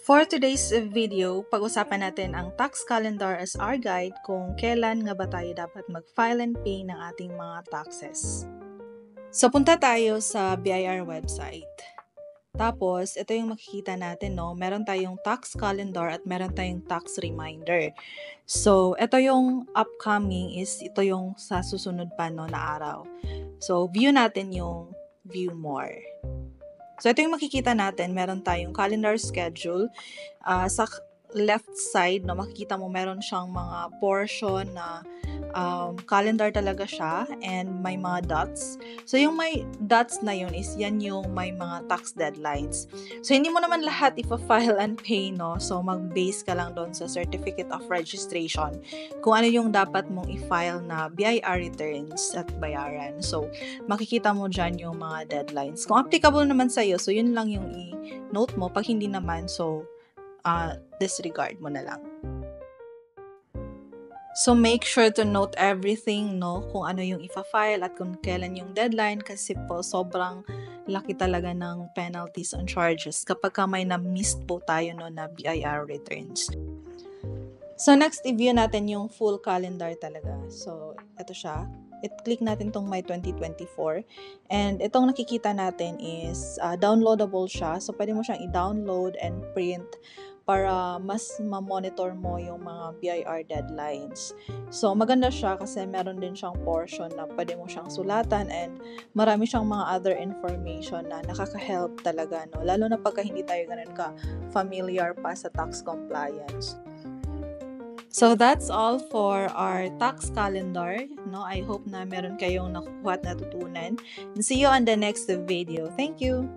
For today's video, pag-usapan natin ang tax calendar as our guide kung kailan nga ba tayo dapat mag-file and pay ng ating mga taxes. So, punta tayo sa BIR website. Tapos, ito yung makikita natin, no? Meron tayong tax calendar at meron tayong tax reminder. So, ito yung upcoming ito yung sa susunod pa, no, na araw. So, view natin yung view more. So, ito yung makikita natin. Meron tayong calendar schedule. Sa left side, no, makikita mo meron siyang mga portion na calendar talaga siya and may mga dots. So, yung may dots na yun is yan yung may mga tax deadlines. So, hindi mo naman lahat ipa-file and pay, no? So, mag-base ka lang doon sa Certificate of Registration kung ano yung dapat mong i-file na BIR returns at bayaran. So, makikita mo dyan yung mga deadlines. Kung applicable naman sa'yo, so yun lang yung i-note mo. Pag hindi naman, so disregard mo na lang. So, make sure to note everything, no? Kung ano yung ipa-file at kung kailan yung deadline kasi po sobrang laki talaga ng penalties and charges kapag may na-missed po tayo, no, na BIR returns. So, next, i-view natin yung full calendar talaga. So, ito siya. I-click natin tong May 2024. And itong nakikita natin is downloadable siya. So, pwede mo siyang i-download and print para mas ma-monitor mo yung mga BIR deadlines. So, maganda siya kasi meron din siyang portion na pwede mo siyang sulatan and marami siyang mga other information na nakaka-help talaga, no? Lalo na pagka hindi tayo ganun ka-familiar pa sa tax compliance. So, that's all for our tax calendar, no? I hope na meron kayong nakukuha at natutunan. And see you on the next video. Thank you!